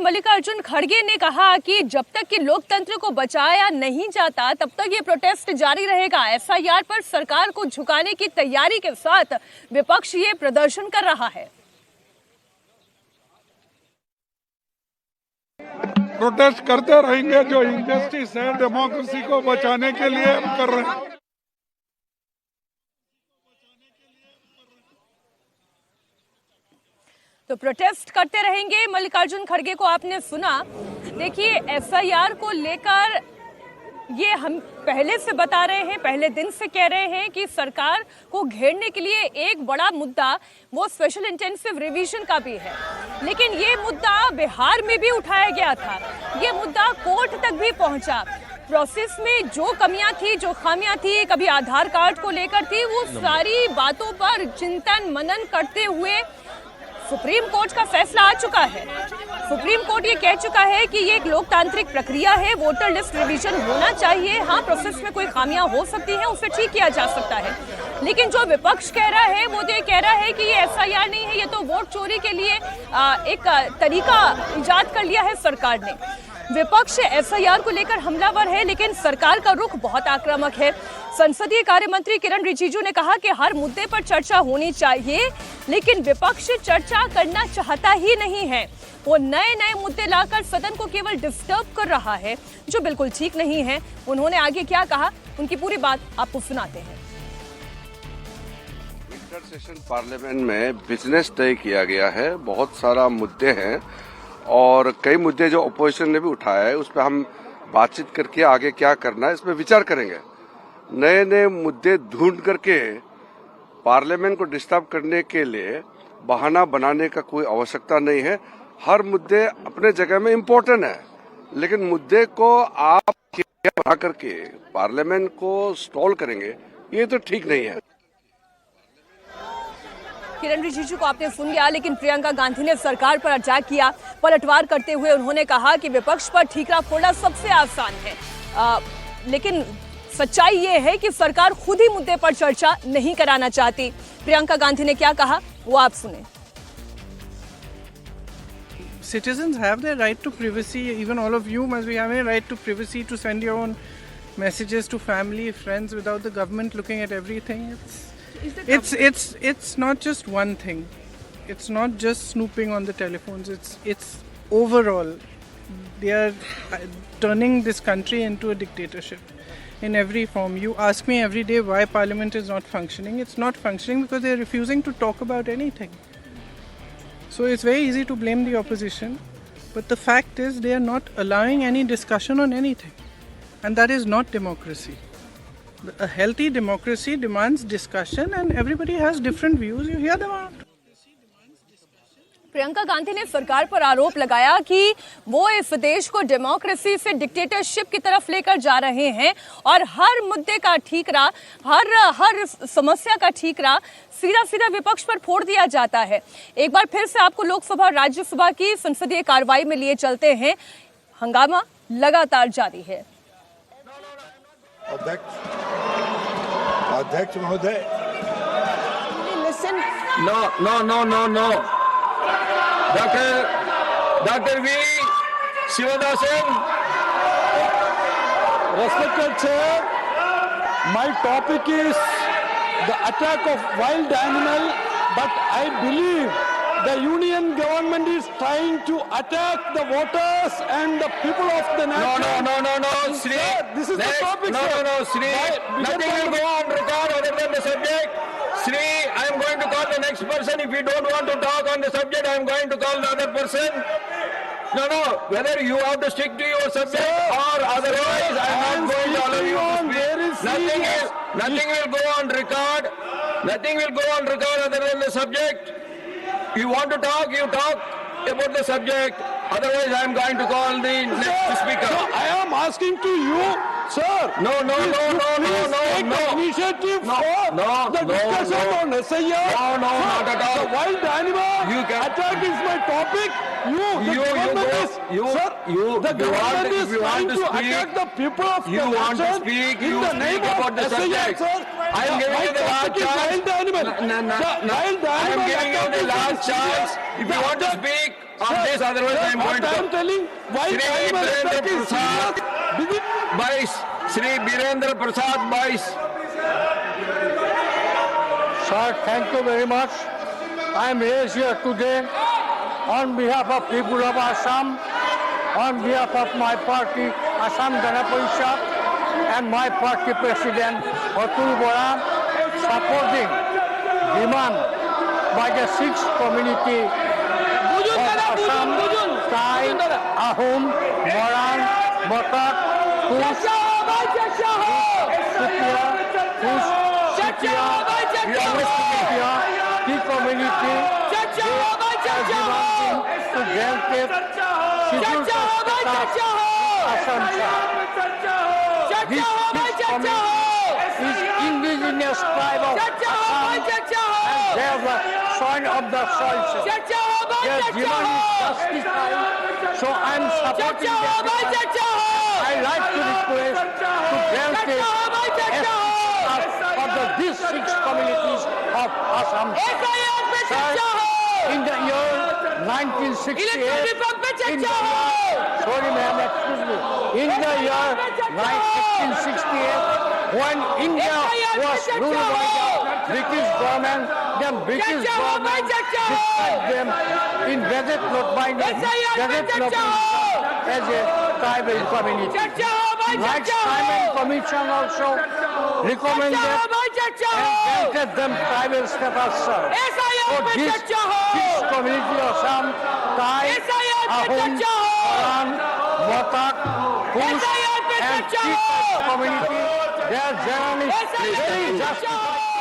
मल्लिकार्जुन खड़गे ने कहा कि जब तक कि लोकतंत्र को बचाया नहीं जाता तब तक ये प्रोटेस्ट जारी रहेगा। एफआईआर पर सरकार को झुकाने की तैयारी के साथ विपक्ष ये प्रदर्शन कर रहा है। प्रोटेस्ट करते रहेंगे, जो इंजस्टिस है डेमोक्रेसी को बचाने के लिए हम कर रहे हैं। तो प्रोटेस्ट करते रहेंगे। मल्लिकार्जुन खड़गे को आपने सुना। देखिए, एफआईआर को लेकर ये हम पहले से बता रहे हैं, पहले दिन से कह रहे हैं कि सरकार को घेरने के लिए एक बड़ा मुद्दा वो स्पेशल इंटेंसिव रिवीजन का भी है। लेकिन ये मुद्दा बिहार में भी उठाया गया था, ये मुद्दा कोर्ट तक भी पहुंचा। प्रोसेस में जो कमियां थी, जो खामियां थी, कभी आधार कार्ड को लेकर थी, वो सारी बातों पर चिंतन मनन करते हुए सुप्रीम कोर्ट का फैसला आ चुका है। सुप्रीम कोर्ट ये कह चुका है कि ये एक लोकतांत्रिक प्रक्रिया है, वोटर लिस्ट रिवीजन होना चाहिए। हाँ, प्रोसेस में कोई खामियां हो सकती हैं, उसे ठीक किया जा सकता है। लेकिन जो विपक्ष कह रहा है वो ये कह रहा है कि ये एफआईआर नहीं है, ये तो वोट चोरी के लिए एक तरीका इजाद कर लिया है सरकार ने। विपक्ष एफआईआर को लेकर हमलावर है, लेकिन सरकार का रुख बहुत आक्रामक है। संसदीय कार्य मंत्री किरण रिजिजू ने कहा कि हर मुद्दे पर चर्चा होनी चाहिए, लेकिन विपक्ष चर्चा करना चाहता ही नहीं है। वो नए नए मुद्दे लाकर सदन को केवल डिस्टर्ब कर रहा है, जो बिल्कुल ठीक नहीं है। उन्होंने आगे क्या कहा, उनकी पूरी बात आपको सुनाते हैं। विंटर सेशन पार्लियामेंट में बिजनेस तय किया गया है, बहुत सारा मुद्दे हैं और कई मुद्दे जो अपोजिशन ने भी उठाया है, उस पर हम बातचीत करके आगे क्या करना है इस पर विचार करेंगे। नए नए मुद्दे ढूंढ करके पार्लियामेंट को डिस्टर्ब करने के लिए बहाना बनाने का कोई आवश्यकता नहीं है। हर मुद्दे अपने जगह में इम्पोर्टेंट है, लेकिन मुद्दे को आप बना करके पार्लियामेंट को स्टॉल करेंगे, ये तो ठीक नहीं है। किरण रिजिजू को आपने सुन लिया, लेकिन प्रियंका गांधी ने सरकार पर अटैक किया। पलटवार करते हुए उन्होंने कहा कि विपक्ष पर ठीकरा फोड़ना सबसे आसान है, लेकिन सच्चाई ये है कि सरकार खुद ही मुद्दे पर चर्चा नहीं कराना चाहती। प्रियंका गांधी ने क्या कहा, वो आप सुने। Citizens have their right to privacy. Even all of you must be having a right to privacy to send your own messages to family, friends, without the government looking at everything. It's not just one thing. It's not just snooping on the telephones. It's overall. They are turning this country into a dictatorship in every form. You ask me every day why Parliament is not functioning. It's not functioning because they are refusing to talk about anything. So it's very easy to blame the opposition, but the fact is they are not allowing any discussion on anything, and that is not democracy. A healthy democracy demands discussion, and everybody has different views. You hear them out. Priyanka Gandhi ने सरकार पर आरोप लगाया कि वो इस देश को डेमोक्रेसी से डिक्टेटरशिप की तरफ लेकर जा रहे हैं और हर मुद्दे का ठीकरा, हर समस्या का ठीकरा सीधा सीधा विपक्ष पर फोड़ दिया जाता है। एक बार फिर से आपको लोकसभा और राज्यसभा की संसदीय कार्रवाई में लिए चलते हैं। हंगामा लगातार जारी है। अध्यक्ष महोदय, No. Dr. V. Shivadasan. Respected Chair, my topic is the attack of wild animal, but I believe the union government is trying to attack the voters and the people of the nation. No, Sri. Sir, this is the topic, sir. No, Sri. Nothing will go on record other than the subject. Sri, I am going to call the next person. If you don't want to talk on the subject, I am going to call the other person. No, whether you have to stick to your subject, sir, or otherwise, I am not going to allow you to speak. Nothing will go on record. Nothing will go on record other than the subject. You want to talk, you talk about the subject. Otherwise, I am going to call the next speaker. So I am asking to you, sir. No. Take the initiative for the discussion on SIR. No, not at all. The wild animal You can- attack is my topic. The government is trying to attack the people of You the want to nation speak, in you the speak name about of the SIR, subject. sir. I am giving you the last chance. Wild animal. No. Wild I am animal giving you the attack last is chance. If you want to speak, on this, otherwise I am going What I am to. telling, wild Shri animal Birendra attack is Prasad. serious. Begin. Vice, Shri Birendra Prasad Vice. Sir, thank you very much. I am raised here today on behalf of people of Assam, on behalf of my party, Assam Gana Parishad, and my party president, Atul Bora, supporting demand by the sixth community of Assam, Thai, Ahom, Moran, Motak, Kush, Sutia, Kush, Sutia, Tea community, they are demanding to grant it scheduled caste Assam. This community is indigenous tribe of Assam and they are the soil of the soil. Their demand is justified, so I am supporting their demand. I like to request to grant it for these six communities of Assam. Sir, in the year 1968, sorry ma'am, excuse me. In the year 1968, when India was ruled by the British government, the British government described them in Gazette Note by Gazette Note as a tribal community. Rights Tribal Commission also recommended and granted them tribal status, sir. So this community of Assam, Thai, Ahom, Moran, Motak, Kush, and Chief community, their journey is very justified.